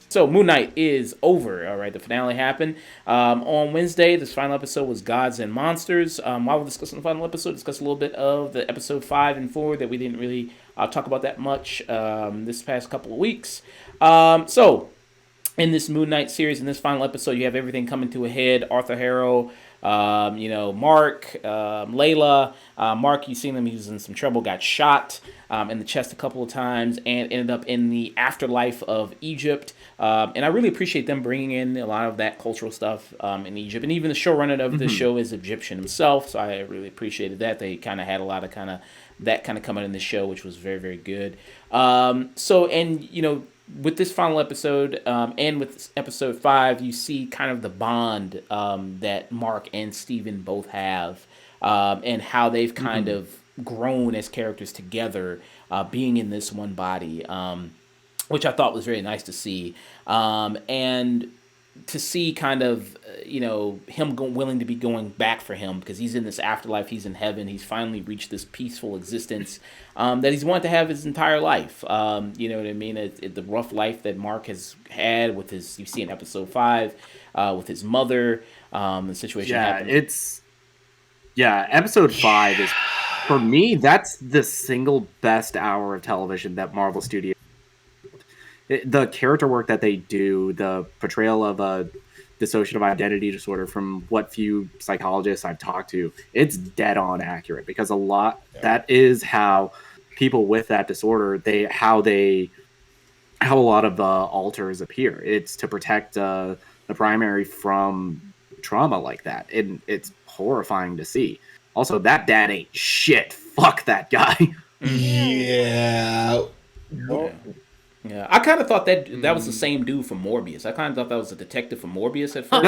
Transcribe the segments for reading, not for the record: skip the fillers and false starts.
So Moon Knight is over. All right, the finale happened on Wednesday. This final episode was Gods and Monsters. While we're discussing the final episode, discuss a little bit of the episode 5 and 4 that we didn't really talk about that much this past couple of weeks. So in this Moon Knight series, in this final episode, you have everything coming to a head. Arthur Harrow, Mark, Layla. Mark, you seen him, he was in some trouble, got shot in the chest a couple of times, and ended up in the afterlife of Egypt. And I really appreciate them bringing in a lot of that cultural stuff in Egypt. And even the showrunner of the show is Egyptian himself, so I really appreciated that. They kind of had a lot of that coming in the show, which was very, very good. With this final episode and with episode 5, you see kind of the bond that Mark and Steven both have and how they've kind of grown as characters together, being in this one body, which I thought was very nice to see. And to see kind of, him willing to be going back for him because he's in this afterlife, he's in heaven, he's finally reached this peaceful existence that he's wanted to have his entire life. You know what I mean? The rough life that Mark has had with his, you see in episode 5, with his mother, the situation happened. Episode 5 is, for me, that's the single best hour of television that Marvel Studios. The character work that they do, the portrayal of a dissociative identity disorder, from what few psychologists I've talked to, it's dead on accurate, because that is how people with that disorder, how a lot of alters appear. It's to protect the primary from trauma like that, and it's horrifying to see. Also, that dad ain't shit. Fuck that guy. Yeah. Yeah, I kind of thought that was the same dude from Morbius. I kind of thought that was a detective from Morbius at first.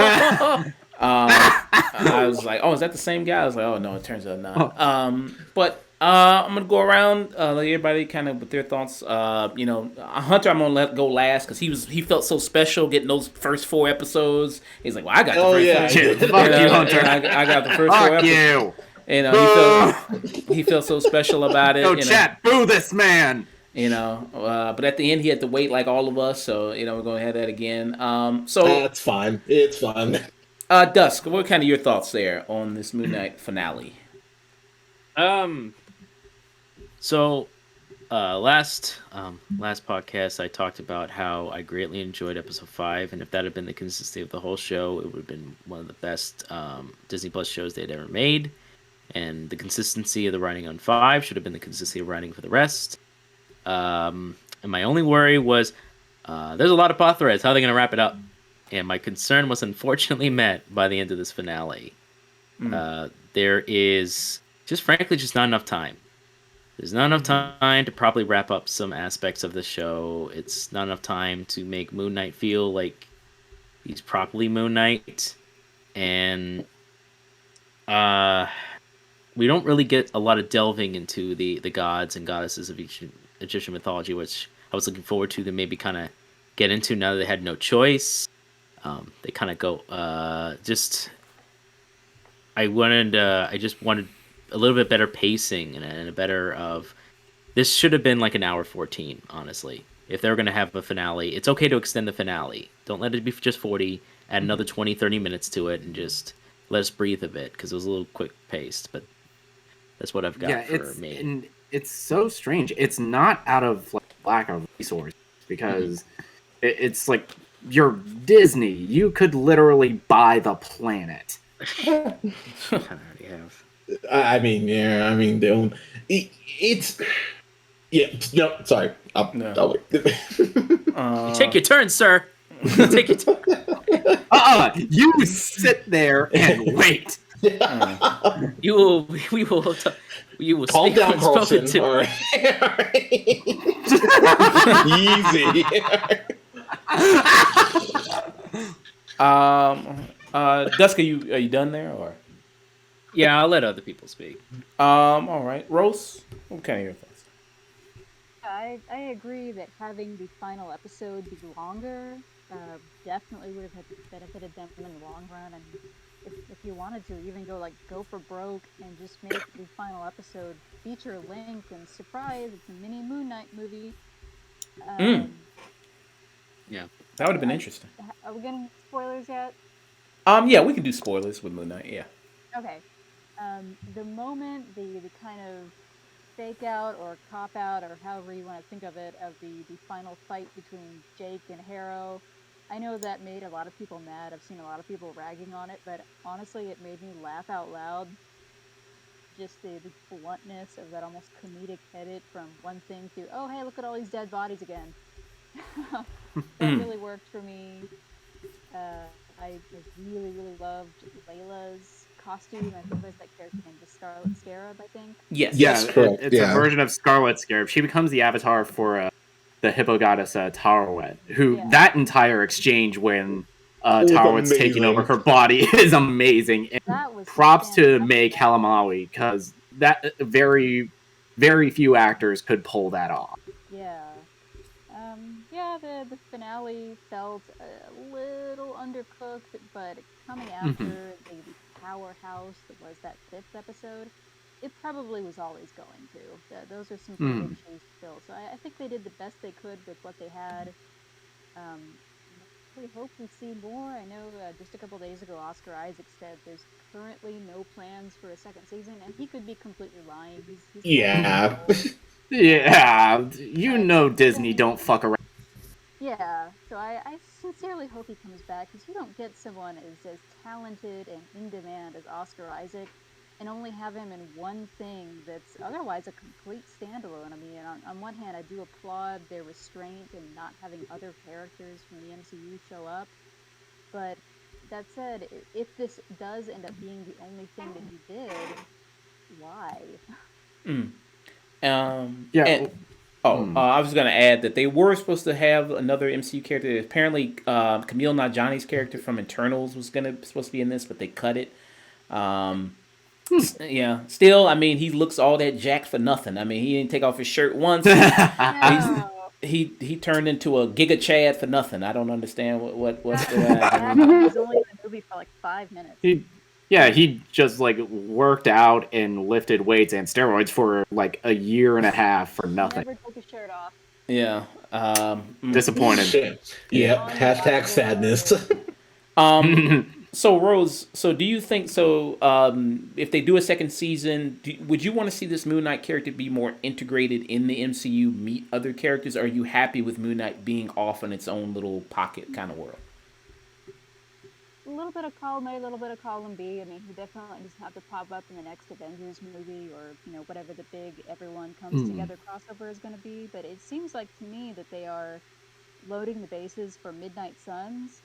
I was like, oh, is that the same guy? I was like, oh, no, it turns out not. But I'm going to go around, let everybody kind of with their thoughts. Hunter, I'm going to let go last because he felt so special getting those first 4 episodes. He's like, well, I got the first 4. Fuck you, Hunter. I got the first 4 episodes. You. He felt so special about it. Go chat, boo this man. But at the end he had to wait like all of us, so we're gonna have that again. That's fine. It's fine. Dusk, what are kind of your thoughts there on this Moon Knight finale? So last podcast I talked about how I greatly enjoyed episode 5, and if that had been the consistency of the whole show, it would have been one of the best Disney Plus shows they'd ever made. And the consistency of the writing on 5 should have been the consistency of writing for the rest. And my only worry was there's a lot of plot threads. How are they going to wrap it up? And my concern was unfortunately met by the end of this finale. There is frankly not enough time. There's not enough time to properly wrap up some aspects of the show. It's not enough time to make Moon Knight feel like he's properly Moon Knight. And we don't really get a lot of delving into the gods and goddesses of Egyptian mythology, which I was looking forward to them maybe kind of get into now that they had no choice. They kind of go I just wanted a little bit better pacing and a better of this should have been like an hour 14, honestly. If they're going to have a finale, it's okay to extend the finale. Don't let it be just 40, add another 20, 30 minutes to it, and just let us breathe a bit, because it was a little quick paced, but that's what I've got for me. And it's so strange. It's not out of lack of resources, because it's like, you're Disney. You could literally buy the planet. I already have. They own. It's. Yeah. No, sorry. I'll wait. Take your turn, sir. Take your turn. You sit there and wait. You will. You will calm speak down, when spoken Carlson. to. All right. Easy. Dusk, are you done there or? Yeah, I'll let other people speak. All right, Rose, what kind of your thoughts? I agree that having the final episode be longer definitely would have benefited them in the long run. And if you wanted to, even go for broke and just make the final episode feature length and surprise, it's a mini Moon Knight movie. Yeah, that would have been interesting. Are we getting spoilers yet? Yeah, we can do spoilers with Moon Knight. Yeah. Okay. The moment the kind of fake out or cop out or however you want to think of it of the final fight between Jake and Harrow, I know that made a lot of people mad. I've seen a lot of people ragging on it, but honestly, it made me laugh out loud. Just the bluntness of that almost comedic edit from one thing to, oh, hey, look at all these dead bodies again. That really worked for me. I really, really loved Layla's costume. I think there's that character named the Scarlet Scarab, I think. Yes. Yes, correct. It's a version of Scarlet Scarab. She becomes the avatar for the hippo goddess Tarawet, who that entire exchange when Tarawet's taking over her body is amazing. And that was props to May Kalamawi, because that very, very few actors could pull that off. Yeah. The finale felt a little undercooked, but coming after the powerhouse that was that 5th episode, it probably was always going to. Those are some pretty big shoes to fill. So I think they did the best they could with what they had. We hope we see more. I know just a couple days ago, Oscar Isaac said there's currently no plans for a 2nd season, and he could be completely lying. He's yeah. Yeah, you know Disney don't fuck around. Yeah, so I sincerely hope he comes back, because you don't get someone as talented and in demand as Oscar Isaac and only have him in one thing that's otherwise a complete standalone. I mean, on one hand, I do applaud their restraint and not having other characters from the MCU show up, but that said, if this does end up being the only thing that he did, why? I was going to add that they were supposed to have another MCU character. Apparently, Camille Najani's character from Eternals was supposed to be in this, but they cut it. Yeah. Still, I mean, he looks all that jacked for nothing. I mean, he didn't take off his shirt once. He turned into a Giga Chad for nothing. I don't understand what's going on. He was only in the movie for like 5 minutes. He just worked out and lifted weights and steroids for like a year and a half for nothing. Never took his shirt off. Yeah. Disappointed. Yep. Hashtag sadness. So Rose, do you think if they do a 2nd season, would you want to see this Moon Knight character be more integrated in the MCU, meet other characters? Or are you happy with Moon Knight being off in its own little pocket kind of world? A little bit of column A, a little bit of column B. I mean, he definitely doesn't have to pop up in the next Avengers movie or, whatever the big everyone comes together crossover is going to be. But it seems like to me that they are loading the bases for Midnight Suns.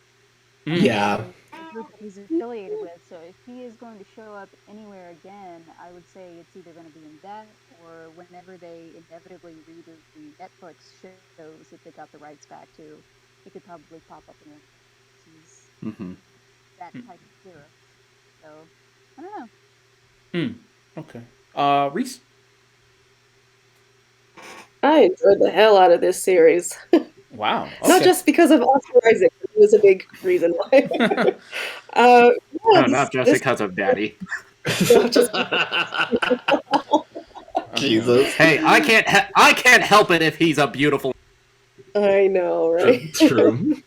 Yeah. The group that he's affiliated with. So if he is going to show up anywhere again, I would say it's either going to be in that or whenever they inevitably reboot the Netflix shows that they got the rights back to, he could probably pop up in it. He's that type of hero. So, I don't know. Okay. Reese? I enjoyed the hell out of this series. Wow. Okay. Not just because of Oscar Isaac. It was a big reason why. Not just because of Daddy. Jesus. Hey, I can't help it if he's a beautiful. I know, right? True.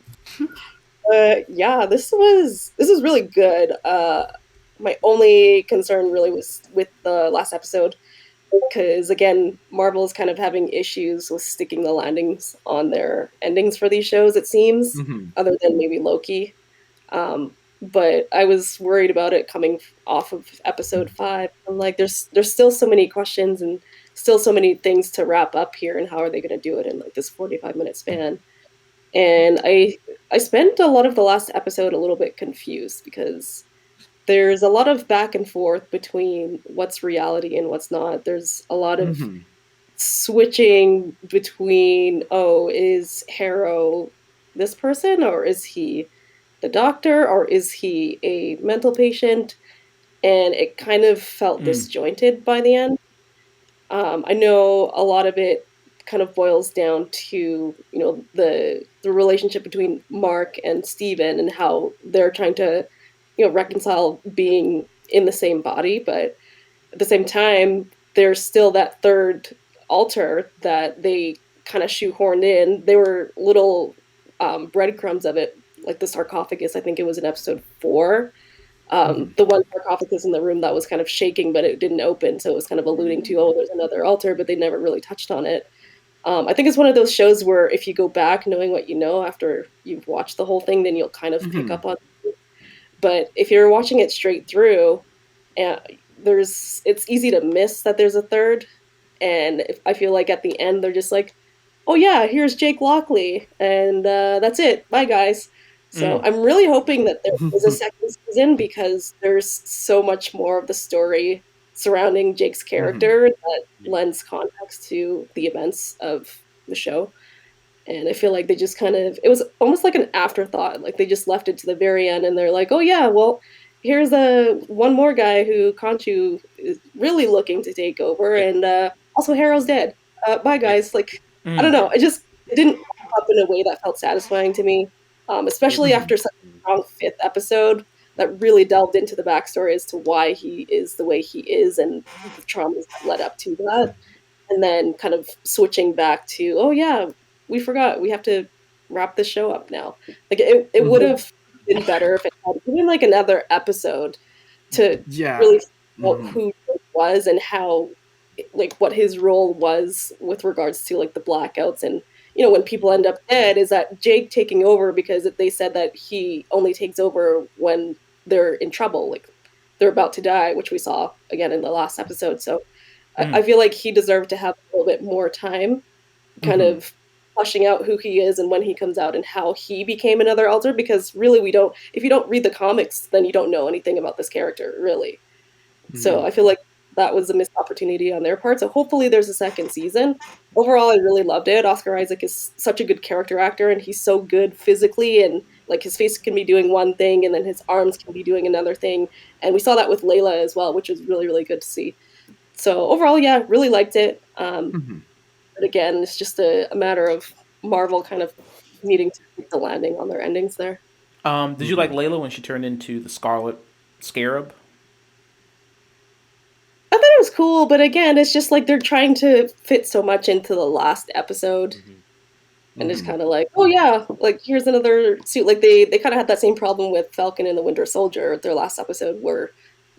This was really good. My only concern really was with the last episode, because again, Marvel is kind of having issues with sticking the landings on their endings for these shows, it seems, other than maybe Loki. But I was worried about it coming off of episode 5. I'm like, there's still so many questions and still so many things to wrap up here, and how are they going to do it in like this 45-minute span? And I spent a lot of the last episode a little bit confused, because there's a lot of back and forth between what's reality and what's not. There's a lot of switching between, is Harrow this person, or is he the doctor, or is he a mental patient? And it kind of felt disjointed by the end. I know a lot of it kind of boils down to, the relationship between Mark and Steven and how they're trying to, reconcile being in the same body, but at the same time, there's still that third altar that they kind of shoehorned in. There were little breadcrumbs of it, like the sarcophagus. I think it was in episode 4. The one sarcophagus in the room that was kind of shaking, but it didn't open, so it was kind of alluding to, oh, there's another altar, but they never really touched on it. I think it's one of those shows where if you go back knowing what you know after you've watched the whole thing, then you'll kind of pick up on it. But if you're watching it straight through, it's easy to miss that there's a third. And I feel like at the end, they're just like, oh yeah, here's Jake Lockley, and that's it. Bye, guys. So I'm really hoping that there is a second season, because there's so much more of the story surrounding Jake's character that lends context to the events of the show. And I feel like they just it was almost like an afterthought. Like they just left it to the very end, and they're like, oh yeah, well, here's one more guy who Khonshu is really looking to take over, and also Harrow's dead. Bye, guys. Like, I don't know. It didn't wrap up in a way that felt satisfying to me, especially after such a strong 5th episode that really delved into the backstory as to why he is the way he is and the traumas that led up to that. And then kind of switching back to, oh yeah, we forgot. We have to wrap the show up now. Like, it would have been better if it had even like another episode to really figure out who Jake was and how, like, what his role was with regards to like the blackouts. And when people end up dead, is that Jake taking over because they said that he only takes over when they're in trouble, like they're about to die, which we saw again in the last episode. So I feel like he deserved to have a little bit more time kind of fleshing out who he is and when he comes out and how he became another alter, because really if you don't read the comics, then you don't know anything about this character, really. So I feel like that was a missed opportunity on their part. So hopefully there's a second season. Overall, I really loved it. Oscar Isaac is such a good character actor, and he's so good physically, and like his face can be doing one thing and then his arms can be doing another thing. And we saw that with Layla as well, which was really, really good to see. So overall, yeah, really liked it. But again, it's just a matter of Marvel kind of needing to keep the landing on their endings there. Did you like Layla when she turned into the Scarlet Scarab? I thought it was cool, but again, it's just like they're trying to fit so much into the last episode. And it's kind of like, oh yeah, like here's another suit. Like they kind of had that same problem with Falcon and the Winter Soldier, their last episode, where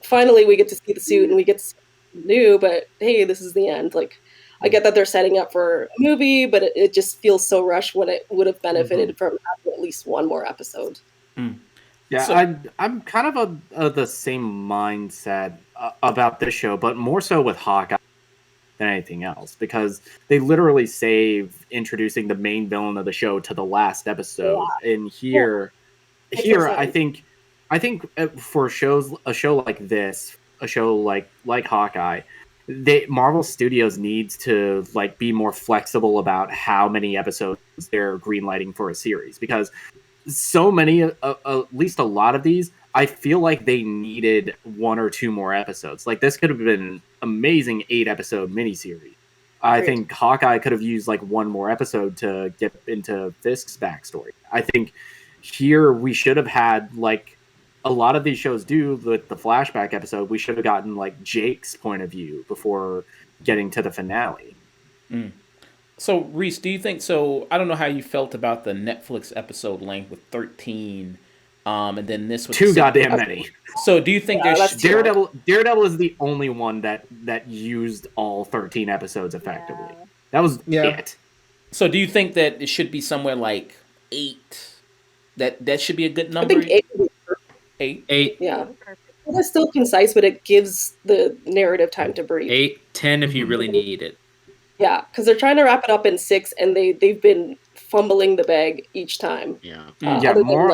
finally we get to see the suit and we get to see new, but hey, this is the end. Like, I get that they're setting up for a movie, but it just feels so rushed when it would have benefited from having at least one more episode. Yeah, so, I'm kind of the same mindset about this show, but more so with Hawkeye than anything else, because they literally save introducing the main villain of the show to the last episode. And here I think for a show like this, a show like Hawkeye, Marvel Studios needs to like be more flexible about how many episodes they're greenlighting for a series, because so many, at least a lot of these, I feel like they needed 1 or 2 more episodes. Like, this could have been an amazing 8-episode miniseries. I think Hawkeye could have used like 1 more episode to get into Fisk's backstory. I think here we should have had, like a lot of these shows do with the flashback episode, we should have gotten like Jake's point of view before getting to the finale. So, Reese, do you think so? I don't know how you felt about the Netflix episode length with 13, and then this was too goddamn many. So, do you think Daredevil is the only one that used all 13 episodes effectively? That was it. So, do you think that it should be somewhere like 8? That should be a good number. I think 8. 8. Yeah. Well, it's still concise, but it gives the narrative time to breathe. 8, 10 if you really need it. Yeah, because they're trying to wrap it up in 6, and they've been fumbling the bag each time. More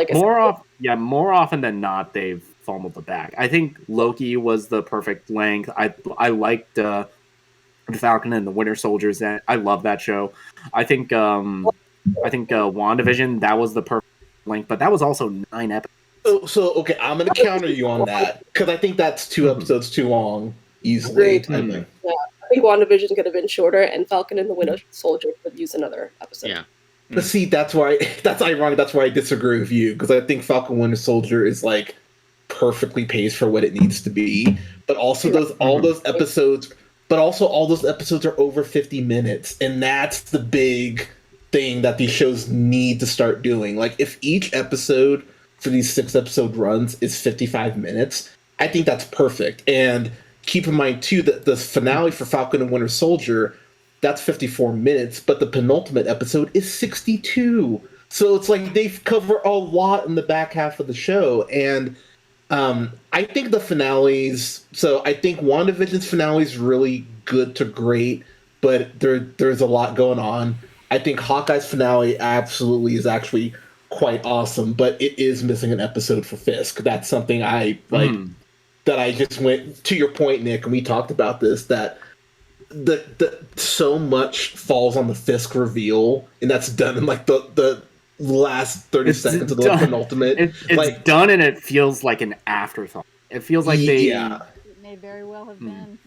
often than not, they've fumbled the bag. I think Loki was the perfect length. I liked the Falcon and the Winter Soldiers. I love that show. I think WandaVision, that was the perfect length, but that was also 9 episodes. So okay, I'm going to counter you on that, because I think that's 2 episodes too long, easily. Agreed. I think. Yeah. think WandaVision could have been shorter, and Falcon and the Winter Soldier could use another episode. Yeah. But see, that's ironic. That's why I disagree with you, because I think Falcon Winter Soldier is like perfectly paced for what it needs to be. But also all those episodes are over 50 minutes, and that's the big thing that these shows need to start doing. Like, if each episode for these 6-episode runs is 55 minutes, I think that's perfect. And keep in mind too that the finale for Falcon and Winter Soldier, that's 54 minutes, but the penultimate episode is 62. So it's like they've covered a lot in the back half of the show. And I think the finales, so I think WandaVision's finale is really good to great, but there's a lot going on. I think Hawkeye's finale absolutely is actually quite awesome, but it is missing an episode for Fisk. That's something I like, that I just went to your point, Nick, and we talked about this, that the so much falls on the Fisk reveal, and that's done in like the last 30 seconds of the penultimate. It's like done, and it feels like an afterthought. It feels like they It may very well have been.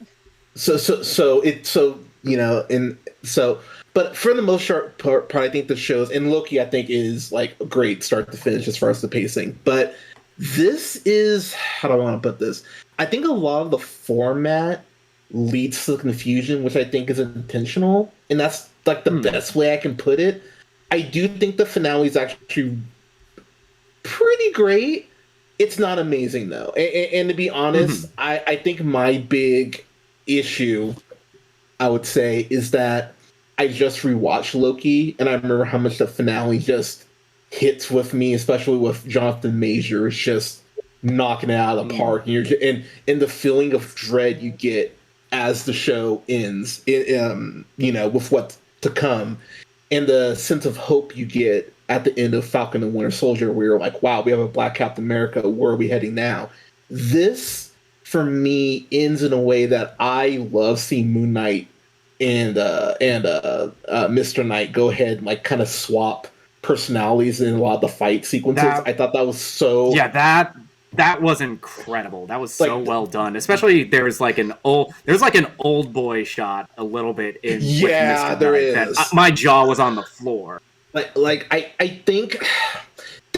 But for the most part, I think the shows, and Loki, I think, is like a great start to finish as far as the pacing. But this is, how do I want to put this? I think a lot of the format leads to confusion, which I think is intentional, and that's like the best way I can put it. I do think the finale is actually pretty great. It's not amazing though, and to be honest, I think my big issue, I would say, is that I just rewatched Loki, and I remember how much the finale just hits with me, especially with Jonathan Majors just knocking it out of the park, and the feeling of dread you get as the show ends, with what's to come, and the sense of hope you get at the end of Falcon and Winter Soldier, where you're like, wow, we have a Black Captain America, where are we heading now? This, for me, ends in a way that I love seeing Moon Knight and Mr. Knight go ahead and like kind of swap personalities in a lot of the fight sequences. I thought that was so... Yeah, that was incredible. That was so well done. Especially there's like an old boy shot a little bit in with Mr. there Knight is. my jaw was on the floor. I think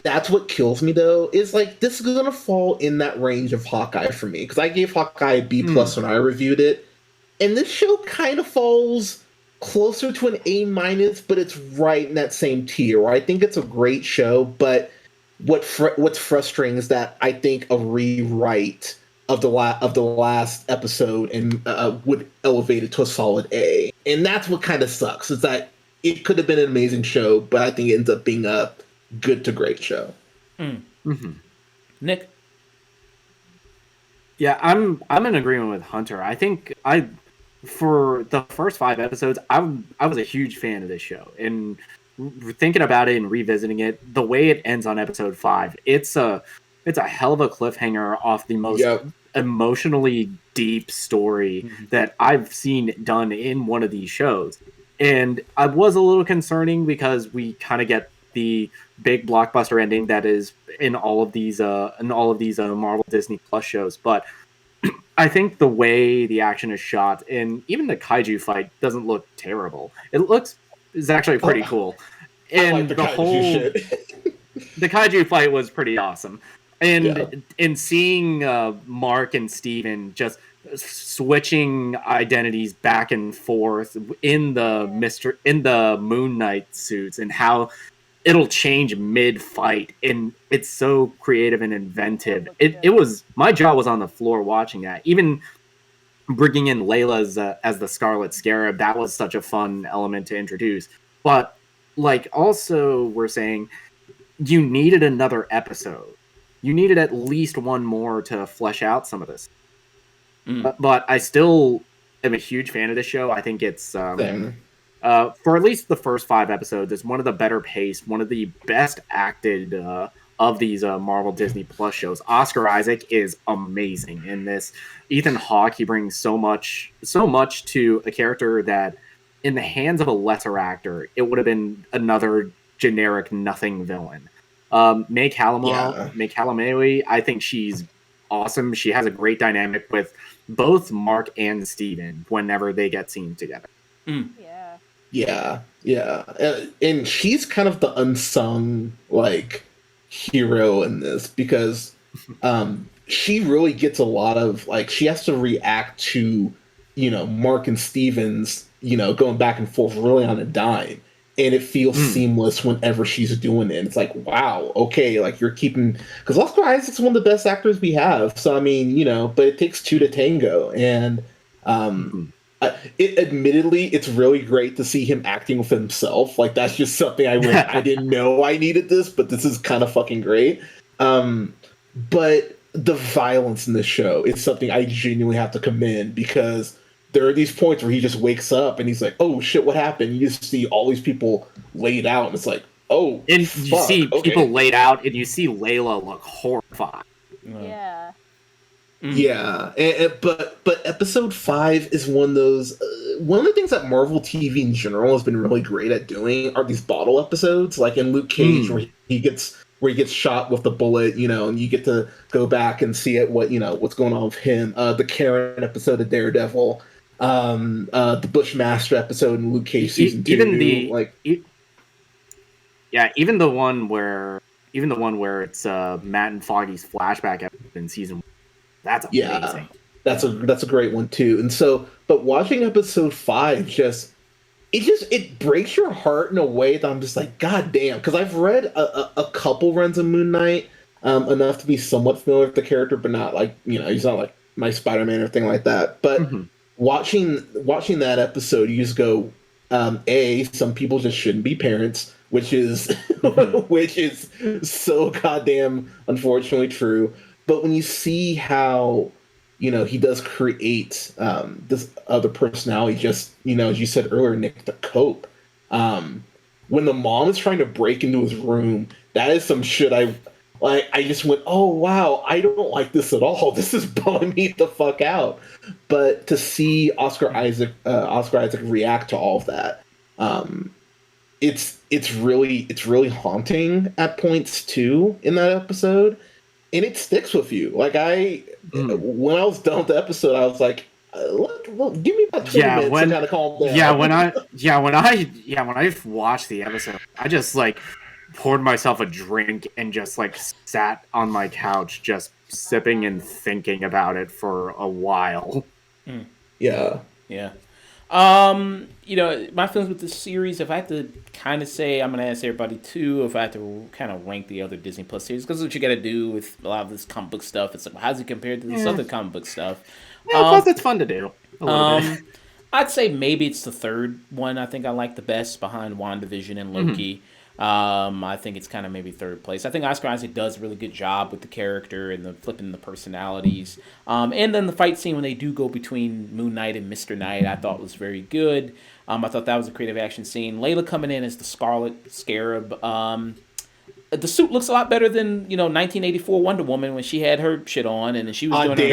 that's what kills me though, is like this is gonna fall in that range of Hawkeye for me, because I gave Hawkeye a B+ when I reviewed it, and this show kind of falls closer to an A-, but it's right in that same tier where I think it's a great show, but what's frustrating is that I think a rewrite of the last episode and would elevate it to a solid A, and that's what kind of sucks, is that it could have been an amazing show, but I think it ends up being a good to great show. Nick? Yeah, I'm in agreement with Hunter. I think for the first 5 episodes, I was a huge fan of this show, and thinking about it and revisiting it, the way it ends on episode 5, it's a hell of a cliffhanger off the most emotionally deep story that I've seen done in one of these shows. And I was a little concerning because we kind of get the big blockbuster ending that is in all of these Marvel Disney Plus shows, but I think the way the action is shot, and even the kaiju fight, doesn't look terrible. It's actually pretty cool. And like the whole the kaiju fight was pretty awesome. And in seeing Mark and Steven just switching identities back and forth in the Moon Knight suits, and how it'll change mid-fight, and it's so creative and inventive. It was, my jaw was on the floor watching that. Even bringing in Layla as the Scarlet Scarab, that was such a fun element to introduce. But like, also, we're saying you needed another episode. You needed at least one more to flesh out some of this. But I still am a huge fan of this show. I think it's for at least the first 5 episodes, it's one of the better paced, one of the best acted of these Marvel Disney Plus shows. Oscar Isaac is amazing in this. Ethan Hawke, he brings so much to a character that, in the hands of a lesser actor, it would have been another generic nothing villain. May Calamawy, I think she's awesome. She has a great dynamic with both Mark and Steven whenever they get seen together. Yeah. And she's kind of the unsung like hero in this because she really gets a lot of like she has to react to Mark and Steven's going back and forth really on a dime, and it feels seamless whenever she's doing it. And it's like, wow, okay, like you're keeping, because Oscar Isaac's one of the best actors we have, so I mean, but it takes two to tango. And admittedly, it's really great to see him acting with himself. Like that's just something I didn't know I needed this, but this is kind of fucking great. But the violence in this show is something I genuinely have to commend, because there are these points where he just wakes up and he's like, "Oh shit, what happened?" You just see all these people laid out, and it's like, "Oh, and fuck, you see people laid out, and you see Layla look horrified. Yeah. Yeah, but episode 5 is one of those. One of the things that Marvel TV in general has been really great at doing are these bottle episodes, like in Luke Cage, where he gets shot with the bullet, and you get to go back and see what's going on with him. The Karen episode of Daredevil, the Bushmaster episode in Luke Cage season 2. Even the one where it's Matt and Foggy's flashback episode in season 1. That's amazing. That's a great one too. And so, but watching episode 5 it breaks your heart in a way that I'm just like, God damn. Because I've read a couple runs of Moon Knight, enough to be somewhat familiar with the character, but not like, he's not like my Spider-Man or anything like that. But watching that episode, you just go, some people just shouldn't be parents, which is which is so goddamn unfortunately true. But when you see how, he does create this other personality, just, as you said earlier, Nick, to cope. When the mom is trying to break into his room, that is some shit I just went, oh, wow, I don't like this at all. This is bumming me the fuck out. But to see Oscar Isaac react to all of that, it's really haunting at points too in that episode. And it sticks with you. Like when I was done with the episode, I was like, give me about 20 minutes to kind of calm down. When I watched the episode, I just like poured myself a drink and just like sat on my couch, just sipping and thinking about it for a while. Yeah. My feelings with this series, if I had to kind of say, I'm going to ask everybody too, if I had to kind of rank the other Disney Plus series, because what you got to do with a lot of this comic book stuff, it's like, how's it compared to this other comic book stuff? Plus it's fun to do. A little bit. I'd say maybe it's the third one I think I like the best, behind WandaVision and Loki. I think it's kind of maybe third place. I think Oscar Isaac does a really good job with the character and the flipping the personalities. And then the fight scene when they do go between Moon Knight and Mr. Knight, I thought was very good. I thought that was a creative action scene. Layla coming in as the Scarlet Scarab. The suit looks a lot better than 1984 Wonder Woman when she had her shit on and she was doing her.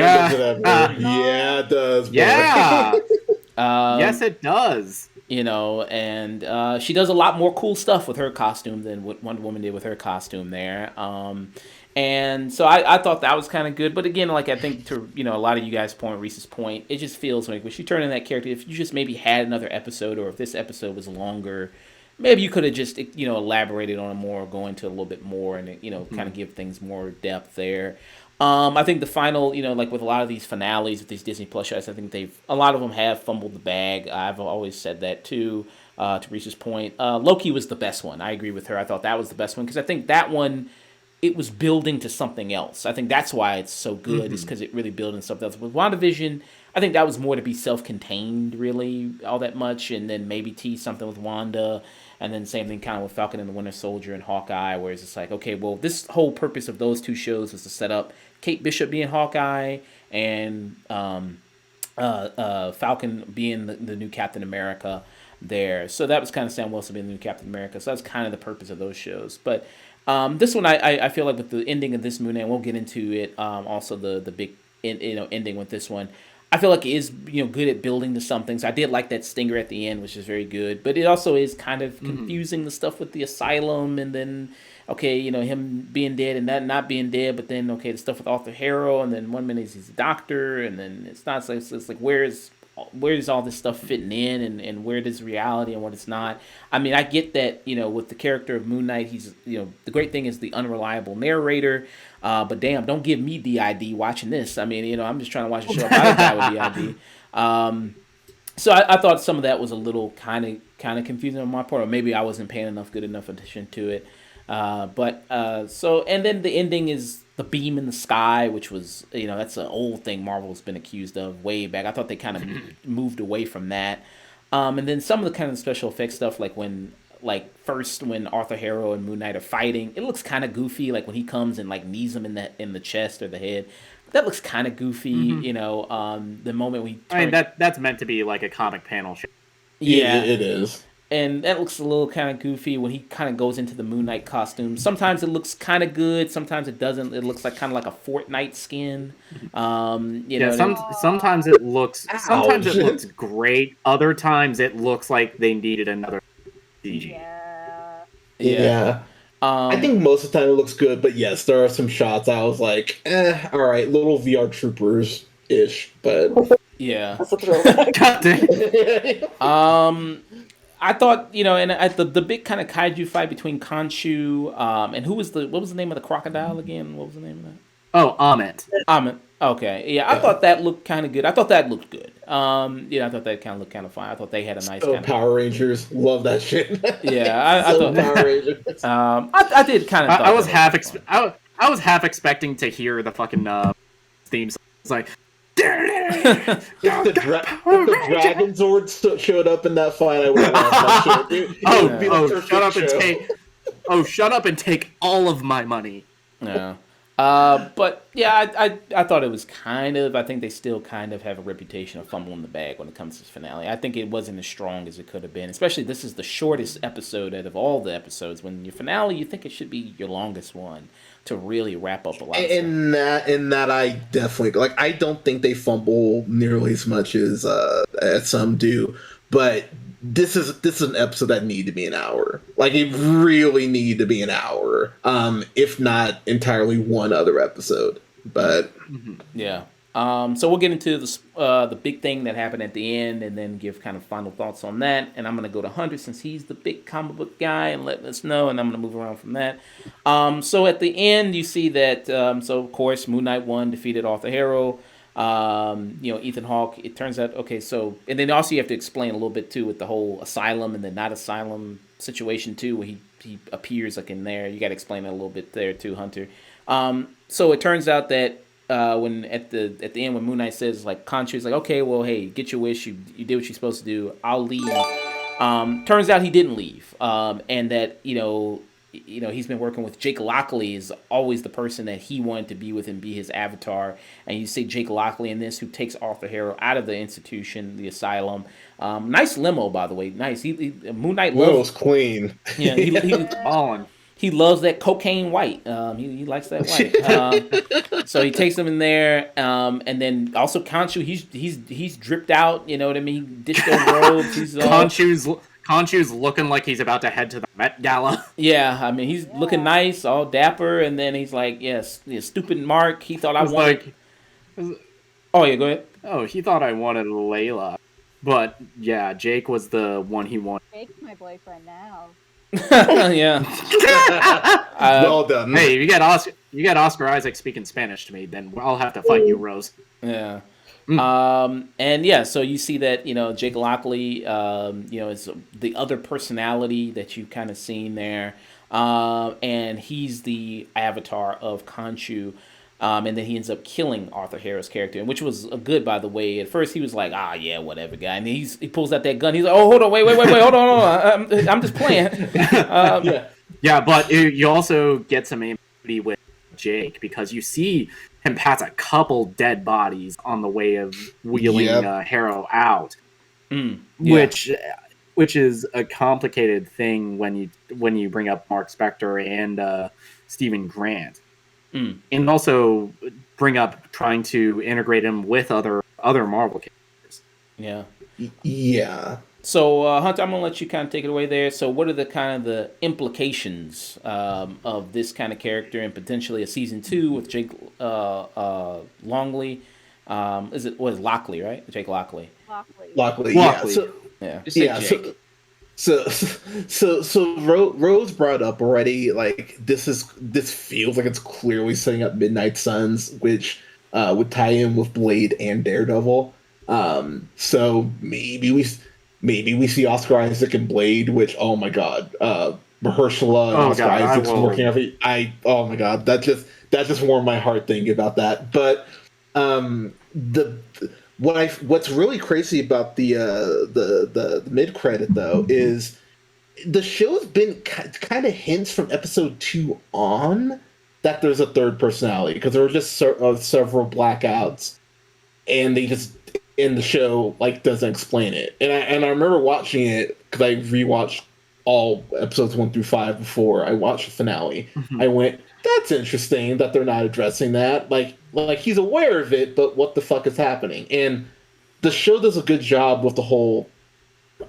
Yeah, it does. Bro. Yeah. Yes, it does. And she does a lot more cool stuff with her costume than what Wonder Woman did with her costume there. And so I thought that was kind of good. But again, like I think to a lot of you guys' point, Reese's point, it just feels like when she turned in that character, if you just maybe had another episode, or if this episode was longer, maybe you could have just elaborated on it more, or go into a little bit more, and kind of give things more depth there. I think the final, like with a lot of these finales with these Disney Plus shows, I think a lot of them have fumbled the bag. I've always said that too, to Reese's point. Loki was the best one. I agree with her. I thought that was the best one, because I think that one, it was building to something else. I think that's why it's so good, is because it really built into something else. With WandaVision, I think that was more to be self-contained, really, all that much, and then maybe tease something with Wanda. And then same thing kind of with Falcon and the Winter Soldier and Hawkeye, where it's just like, okay, well, this whole purpose of those two shows was to set up Kate Bishop being Hawkeye and Falcon being the new Captain America there. So that was kind of Sam Wilson being the new Captain America. So that's kind of the purpose of those shows. But this one, I feel like with the ending of this Moon Knight, we'll get into it. Also the big ending with this one. I feel like it is, good at building to something. So I did like that stinger at the end, which is very good. But it also is kind of confusing, the stuff with the asylum, and then okay, him being dead and that not being dead, but then okay, the stuff with Arthur Harrow, and then one minute he's a doctor, and then it's not. So it's like where's all this stuff fitting in, and where does reality and what it's not. I mean, I get that, with the character of Moon Knight, he's, the great thing is the unreliable narrator, but damn, don't give me DID watching this. I mean, I'm just trying to watch a show about a guy with DID. So I thought some of that was a little kind of confusing on my part, or maybe I wasn't paying good enough attention to it. And then the ending is the beam in the sky, which was, that's an old thing Marvel's been accused of way back. I thought they kind of moved away from that. And then some of the kind of special effects stuff, when Arthur Harrow and Moon Knight are fighting, it looks kind of goofy. Like when he comes and knees him in the chest or the head, that looks kind of goofy. The moment we that's meant to be like a comic panel show. Yeah, it is. And that looks a little kind of goofy when he kind of goes into the Moon Knight costume. Sometimes it looks kind of good. Sometimes it doesn't. It looks kind of like a Fortnite skin. Sometimes it looks. Sometimes it looks great. Other times it looks like they needed another CG. Yeah. I think most of the time it looks good, but yes, there are some shots I was like, all right, little VR troopers ish, but yeah. That's a throwback. God damn. I thought, and the big kind of kaiju fight between Khonshu, and what was the name of the crocodile again? What was the name of that? Oh, Amit. Amit. Okay, yeah, I thought that looked kind of good. I thought that looked good. I thought that kind of looked kind of fine. I thought they had a nice kind of Power Rangers. Love that shit. Yeah, I thought Power Rangers. I did kind of. I was half expecting to hear the fucking theme song. It's like. If the Dragon Zord showed up in that fight, I would have watched that shit. Shut up and take all of my money. Yeah. But yeah, I thought it was I think they still kind of have a reputation of fumbling the bag when it comes to this finale. I think it wasn't as strong as it could have been, especially this is the shortest episode out of all the episodes. When your finale, you think it should be your longest one to really wrap up a lot of stuff. In that I definitely, I don't think they fumble nearly as much as some do, but this is an episode that needed to be an hour. It really needed to be an hour, if not entirely one other episode. But yeah. So we'll get into the big thing that happened at the end, and then give kind of final thoughts on that. And I'm gonna go to Hunter since he's the big comic book guy, and let us know. And I'm gonna move around from that. So at the end, you see that. So of course, Moon Knight won, defeated Arthur Harrow. Ethan Hawke. It turns out okay. So and then also you have to explain a little bit too with the whole asylum and the not asylum situation too, where he appears in there. You got to explain that a little bit there too, Hunter. So it turns out that. When at the end when Moon Knight says Khonshu's okay, well, hey, get your wish, you did what you're supposed to do, I'll leave. Turns out he didn't leave, and that he's been working with Jake Lockley, is always the person that he wanted to be with and be his avatar. And you see Jake Lockley in this, who takes Arthur Harrow out of the institution, the asylum. Nice limo, by the way. Nice. Moon Knight loves clean. Yeah, he on. He loves that cocaine white. He likes that white. So he takes him in there, and then also Khonshu. He's dripped out. You know what I mean? Dished over robes. He's Khonshu's looking like he's about to head to the Met Gala. Yeah, I mean he's looking nice, all dapper, and then he's like, yes, stupid Mark. He thought I wanted. Oh yeah, go ahead. Oh, he thought I wanted Layla, but yeah, Jake was the one he wanted. Jake's my boyfriend now. Yeah. Well done. Hey, you got Oscar Isaac speaking Spanish to me, then I'll have to fight you, Rose. Yeah. And yeah, so you see that Jake Lockley, is the other personality that you've kind of seen there, and he's the avatar of Khonshu. And then he ends up killing Arthur Harrow's character, which was good, by the way. At first, he was like, yeah, whatever, guy. And then he pulls out that gun. He's like, oh, hold on, wait, hold on. I'm just playing. Yeah, but you also get some empathy with Jake, because you see him pass a couple dead bodies on the way of wheeling Harrow out, which is a complicated thing when you bring up Mark Spector and Stephen Grant. And also bring up trying to integrate him with other other Marvel characters. Yeah. Yeah. So, Hunter, I'm gonna let you kind of take it away there. So, what are the kind of the implications of this kind of character and potentially a season 2 with Jake Longley? Is it was Lockley, right? Jake Lockley. Lockley. Lockley. Yeah. Lockley. So Yeah. Just say yeah. Jake. Rose brought up already. Like this feels like it's clearly setting up Midnight Suns, which would tie in with Blade and Daredevil. So maybe we see Oscar Isaac and Blade, which oh my god, Mahershala and Oscar Isaac's working every. Oh my god, that just warmed my heart thinking about that. But the what's really crazy about the mid credit though is the show's been kind of hints from episode 2 on that there's a third personality because there were just several blackouts and they just in the show like doesn't explain it and I remember watching it because I rewatched all episodes 1 through 5 before I watched the finale. I went, that's interesting that they're not addressing that. Like he's aware of it, but what the fuck is happening? And the show does a good job with the whole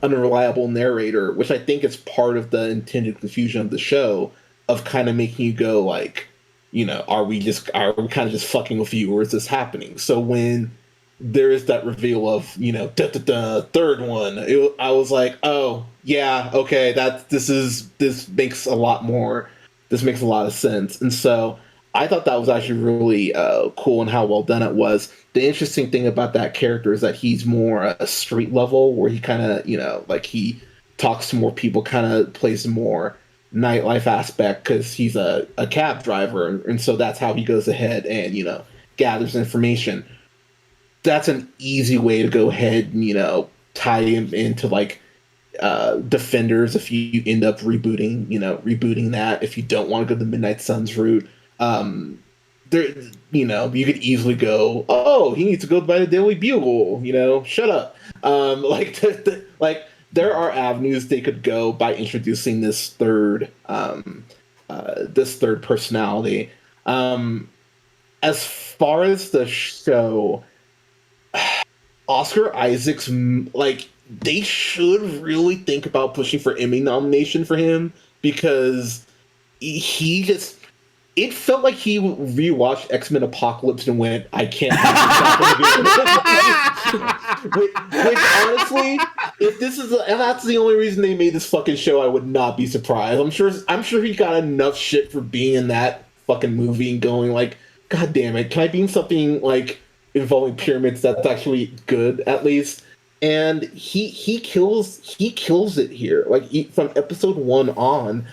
unreliable narrator, which I think is part of the intended confusion of the show, of kind of making you go like, are we kind of just fucking with you, or is this happening? So when there is that reveal of third one, I was like, oh yeah, okay, this makes a lot more. This makes a lot of sense, and so I thought that was actually really cool and how well done it was. The interesting thing about that character is that he's more a street level, where he kind of like he talks to more people, kind of plays a more nightlife aspect because he's a cab driver, and so that's how he goes ahead and gathers information. That's an easy way to go ahead and tie him into like Defenders if you end up rebooting that, if you don't want to go the Midnight Suns route. There, you could easily go, oh, he needs to go by the Daily Bugle, shut up. Like there are avenues they could go by introducing this third personality. As far as the show, Oscar Isaac's like, they should really think about pushing for Emmy nomination for him, because it felt like he rewatched X-Men Apocalypse and went, I can't do this which honestly, if that's the only reason they made this fucking show, I would not be surprised. I'm sure he got enough shit for being in that fucking movie and going like, God damn it, can I be in something like involving pyramids that's actually good at least? And he kills it here. Like from episode 1 on,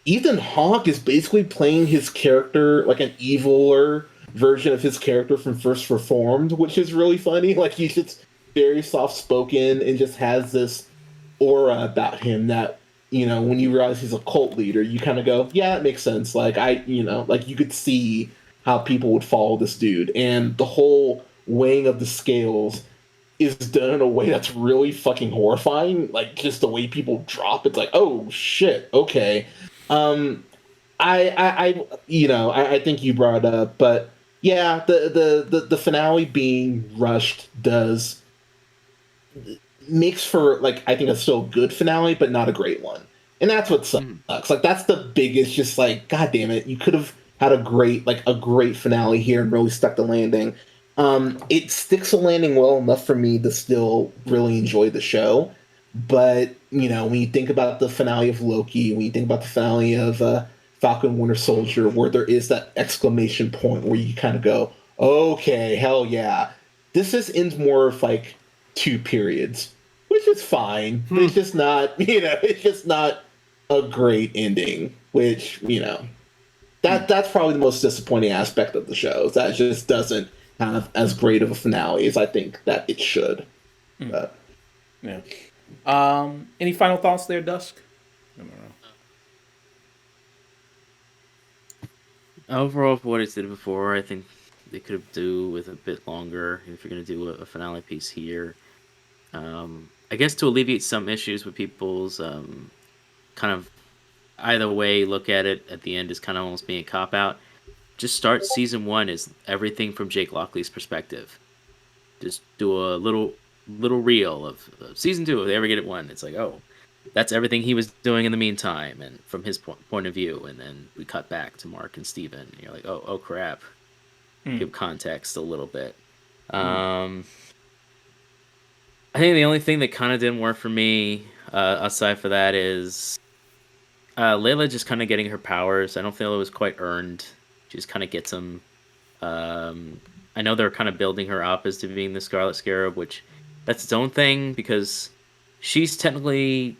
Ethan Hawke is basically playing his character like an eviler version of his character from First Reformed, which is really funny. Like he's just very soft spoken and just has this aura about him that when you realize he's a cult leader, you kind of go, yeah, that makes sense. Like like you could see how people would follow this dude, and the whole weighing of the scales is done in a way that's really fucking horrifying. Like just the way people drop, it's like, oh shit, okay. I think you brought it up, but yeah, the finale being rushed makes for like, I think a still good finale, but not a great one, and that's what sucks. Like that's the biggest, just like, god damn it, you could have had a great finale here and really stuck the landing. It sticks the landing well enough for me to still really enjoy the show. But, when you think about the finale of Loki, when you think about the finale of Falcon Winter Soldier, where there is that exclamation point where you kind of go, okay, hell yeah. This just ends more of like 2 periods, which is fine. It's just not, it's just not a great ending, which, that's probably the most disappointing aspect of the show. That it just doesn't have as great of a finale as I think that it should. But. Yeah. Any final thoughts there, Dusk? I don't know. Overall, for what I did before, I think they could have do with a bit longer if you're going to do a finale piece here. I guess to alleviate some issues with people's kind of either way look at it at the end is kind of almost being a cop-out. Just start season 1 as everything from Jake Lockley's perspective. just do a little reel of season 2 if they ever get it one. It's like, oh, that's everything he was doing in the meantime, and from his point of view. And then we cut back to Mark and Steven. And you're like, oh crap. Give context a little bit. I think the only thing that kind of didn't work for me, aside for that, is Layla just kind of getting her powers. I don't feel it was quite earned. She just kind of gets them. I know they're kind of building her up as to being the Scarlet Scarab, which that's its own thing because she's technically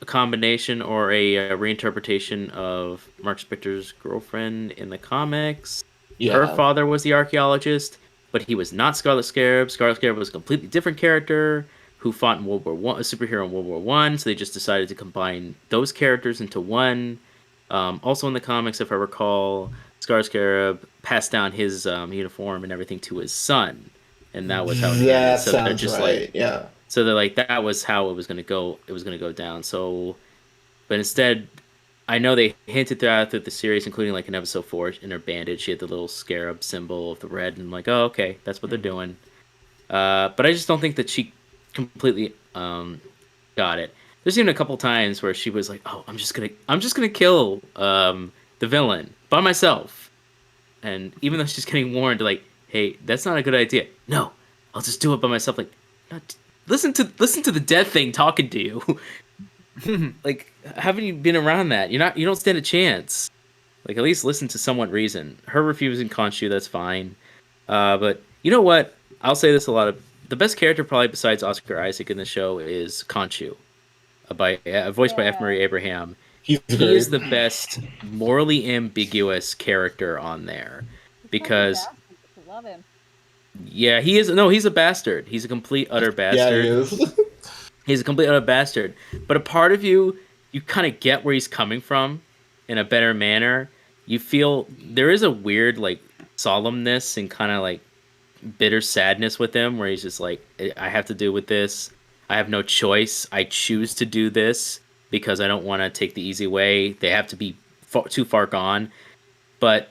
a combination or a reinterpretation of Mark Spector's girlfriend in the comics. Yeah. Her father was the archaeologist, but he was not Scarlet Scarab. Scarlet Scarab was a completely different character who fought in World War One, a superhero in World War One. So they just decided to combine those characters into one. Also in the comics, if I recall, Scarlet Scarab passed down his uniform and everything to his son, and that was how it that ended. So they're sounds just right. like, yeah. so they're like, that was how it was going to go. It was going to go down. So, but instead, I know they hinted throughout the series, including like in episode 4, in her bandage, she had the little scarab symbol of the red, and I'm like, oh, okay, that's what they're doing. But I just don't think that she completely got it. There's even a couple times where she was like, oh, I'm just gonna kill the villain by myself, and even though she's getting warned, like, hey, that's not a good idea. No, I'll just do it by myself. Like, listen to the dead thing talking to you. Like, haven't you been around that? You don't stand a chance. Like, at least listen to somewhat reason. Her refusing Khonshu, that's fine. But you know what? I'll say this a lot of the best character probably besides Oscar Isaac in the show is Khonshu, voiced by F. Murray Abraham. He is the best morally ambiguous character on there because I love him. Yeah, he is. No, he's a bastard. He's a complete utter bastard. Yeah, he is. He's a complete utter bastard. But a part of you kind of get where he's coming from in a better manner. You feel there is a weird like solemnness and kind of like bitter sadness with him, where he's just like, I have to deal with this. I have no choice. I choose to do this because I don't want to take the easy way. They have to be too far gone. But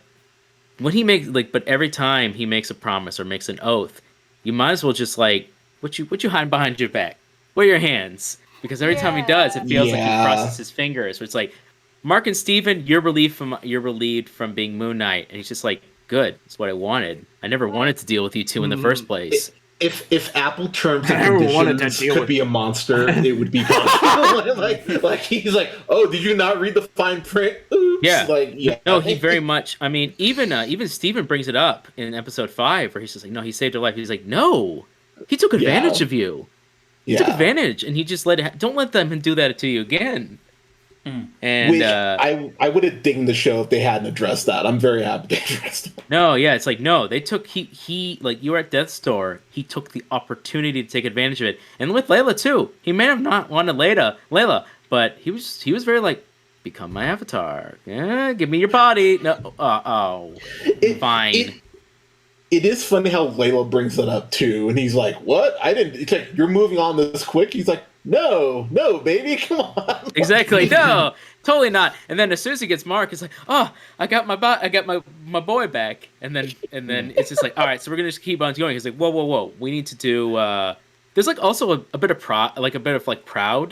when he makes but every time he makes a promise or makes an oath, you might as well just like, what you hiding behind your back? Where are your hands? Because every time he does, it feels like he crosses his fingers. So it's like, Mark and Steven, you're relieved from being Moon Knight, and he's just like, good, that's what I wanted. I never wanted to deal with you two in the first place. If Apple terms and conditions could be a monster, it would be like he's like, oh, did you not read the fine print? Oops. Yeah, no, he very much. I mean, even Steven brings it up in episode 5, where he's just like, no, he saved your life. He's like, no, he took advantage of you. He took advantage, and he just don't let them do that to you again. And which I would have dinged the show if they hadn't addressed that. I'm very happy they addressed it. No, yeah, it's like, no, they took he like, you were at Death's Door. He took the opportunity to take advantage of it, and with Layla too. He may have not wanted Layla, but he was very like, become my avatar. Yeah, give me your body. No, fine. It is funny how Layla brings that up too, and he's like, "What? I didn't." It's like, you're moving on this quick. He's like, "No, baby, come on." Exactly, no, totally not. And then as soon as he gets Mark, it's like, "Oh, I got my boy back." And then it's just like, "All right, so we're gonna just keep on going." He's like, "Whoa, we need to do." There's like also a bit of proud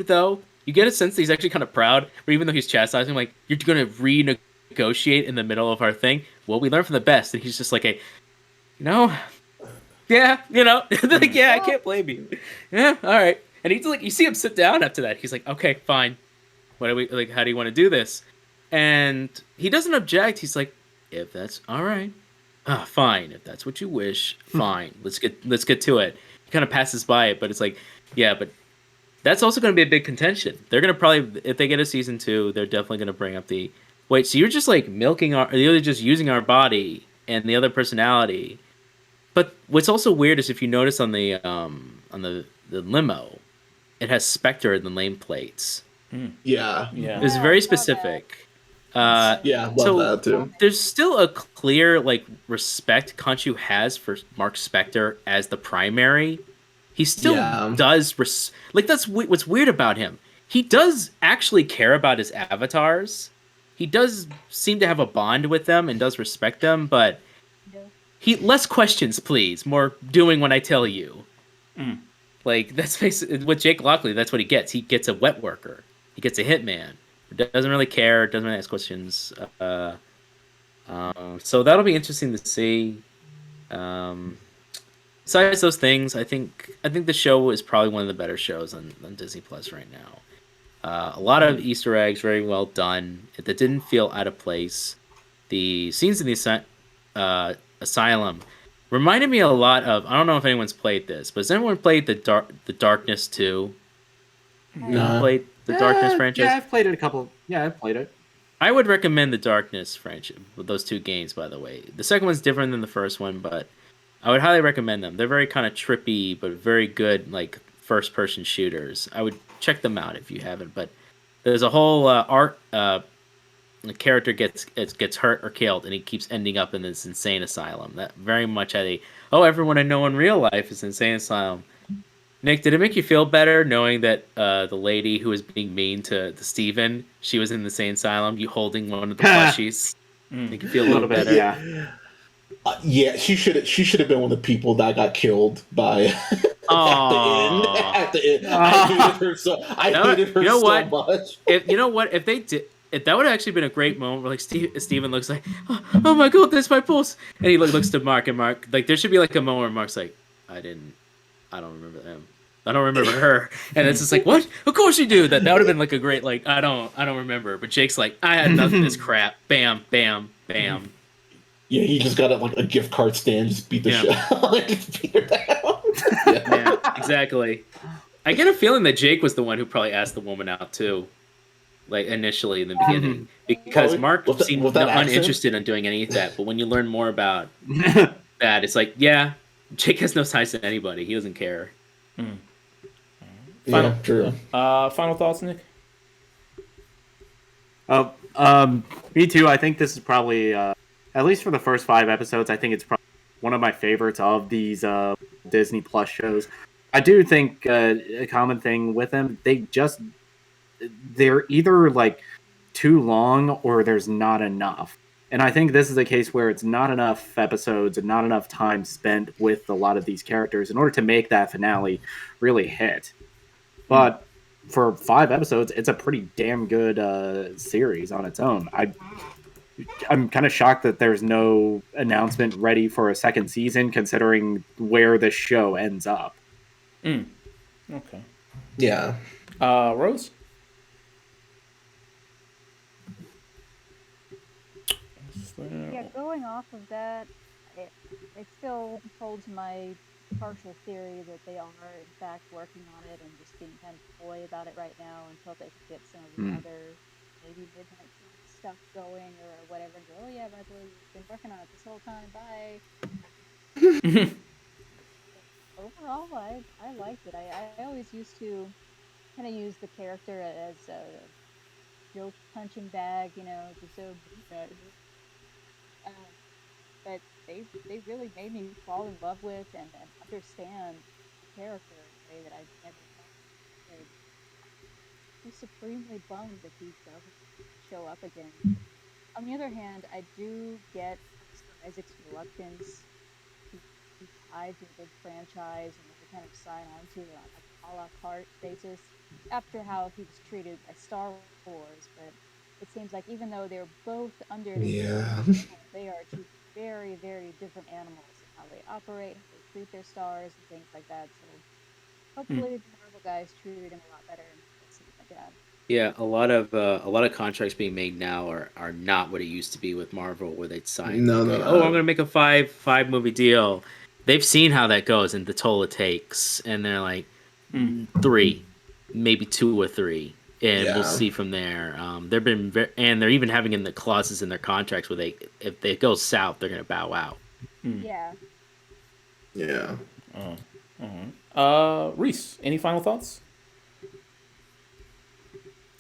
though. You get a sense that he's actually kind of proud, or even though he's chastising, like, "You're gonna renegotiate in the middle of our thing." Well, we learn from the best, and he's just like yeah, like, yeah, I can't blame you. Yeah, all right. And he's like, you see him sit down after that. He's like, okay, fine. What do we like? How do you want to do this? And he doesn't object. He's like, if that's all right, fine. If that's what you wish, fine. Let's get to it. He kind of passes by it, but it's like, yeah, but that's also going to be a big contention. They're going to probably, if they get a season 2, they're definitely going to bring up the, wait, so you're just like you're just using our body and the other personality. But what's also weird is if you notice on the limo, it has Spectre in the nameplates. Yeah. It's very specific. Love that too. There's still a clear like respect Khonshu has for Mark Spector as the primary. He still does that's what's weird about him. He does actually care about his avatars. He does seem to have a bond with them and does respect them, but less questions, please. More doing what I tell you. Mm. Like, that's basically with Jake Lockley. That's what he gets. He gets a wet worker. He gets a hitman. Doesn't really care. Doesn't really ask questions. So that'll be interesting to see. Besides those things, I think the show is probably one of the better shows on Disney Plus right now. A lot of Easter eggs, very well done. That didn't feel out of place. The scenes in the asylum reminded me a lot of. I don't know if anyone's played this, but has anyone played the Darkness 2? Nah. Played the Darkness franchise? Yeah, I've played it a couple. Yeah, I've played it. I would recommend the Darkness franchise with those two games. By the way, the second one's different than the first one, but I would highly recommend them. They're very kind of trippy, but very good, like first-person shooters. I would check them out if you haven't. But there's a whole art. The character gets hurt or killed, and he keeps ending up in this insane asylum. That very much had a everyone I know in real life is insane asylum. Nick, did it make you feel better knowing that the lady who was being mean to Steven, she was in the insane asylum? You holding one of the plushies, make you feel a little better. Yeah. Yeah, she should have been one of the people that got killed by at the end. I hated her so. Hated her so much. If they did. If that would have actually been a great moment where like Steven looks like, oh my god, that's my pulse, and he looks to Mark, and Mark, like, there should be like a moment where Mark's like, I don't remember them, I don't remember her, and it's just like, what? Of course you do. That would have been like a great, like, I don't remember, but Jake's like, I had nothing. This crap, bam, bam, bam. Yeah, he just got like a gift card stand, just beat the shit out, just beat her down. Yeah, exactly. I get a feeling that Jake was the one who probably asked the woman out too. Like initially in the beginning, because Mark seemed uninterested in doing any of that. But when you learn more about that, it's like, yeah, Jake has no ties to anybody. He doesn't care. True. Final thoughts, Nick? Me too. I think this is probably, at least for the first 5 episodes, I think it's probably one of my favorites of these Disney Plus shows. I do think a common thing with them, they're either like too long or there's not enough. And I think this is a case where it's not enough episodes and not enough time spent with a lot of these characters in order to make that finale really hit. But for 5 episodes, it's a pretty damn good series on its own. I'm kind of shocked that there's no announcement ready for a second season, considering where the show ends up. Okay. Yeah. Rose? Yeah, going off of that, it still holds my partial theory that they are in fact working on it and just being kind of coy about it right now until they can get some of the other maybe midnight stuff going or whatever. And go, oh yeah, by the way, we've been working on it this whole time. Bye. Overall, I liked it. I always used to kind of use the character as a joke punching bag, just so. But they really made me fall in love with and understand the character in a way that I never thought I could. I'm supremely bummed that he doesn't show up again. On the other hand, I do get Isaac's reluctance to be tied to a big franchise and to kind of sign on to it on a la carte basis after how he was treated by Star Wars. But it seems like even though they're both under the they are two very, very different animals in how they operate, how they treat their stars, and things like that. So hopefully the Marvel guys treated him a lot better and things like that. Yeah, a lot of contracts being made now are not what it used to be with Marvel, where they'd sign. No. I'm going to make a five movie deal. They've seen how that goes and the toll it takes, and they're like 3, maybe 2 or 3. And we'll see from there. They've been and they're even having in the clauses in their contracts where if they go south, they're going to bow out. Yeah. Reese, any final thoughts?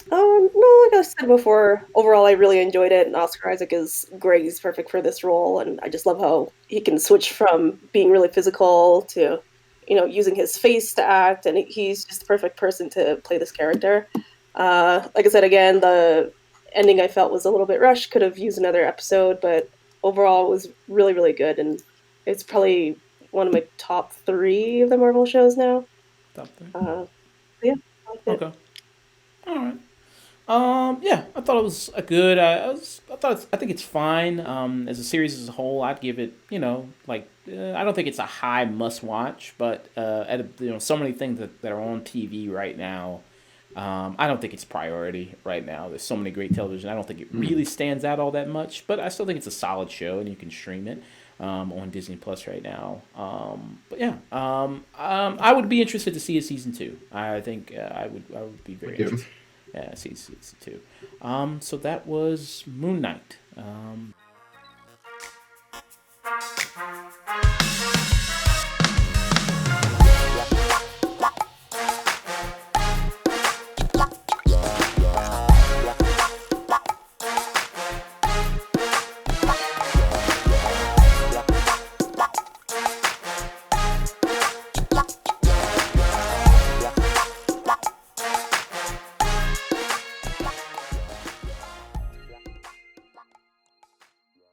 No, like I said before, overall I really enjoyed it, and Oscar Isaac is great. He's perfect for this role, and I just love how he can switch from being really physical to, using his face to act, and he's just the perfect person to play this character. Like I said, again, the ending I felt was a little bit rushed. Could have used another episode, but overall it was really, really good. And It's probably one of my top 3 of the Marvel shows now. Top three. Yeah, I liked it. Okay. All right. Yeah, I thought it was a good. I think it's fine. As a series as a whole, I'd give it. I don't think it's a high must watch, but so many things that are on TV right now. I don't think it's priority right now. There's so many great television. I don't think it really stands out all that much, but I still think it's a solid show, and you can stream it on Disney Plus right now. But yeah, I would be interested to see a season 2. I think I would be very Yeah. interested. Yeah, season 2. So that was Moon Knight.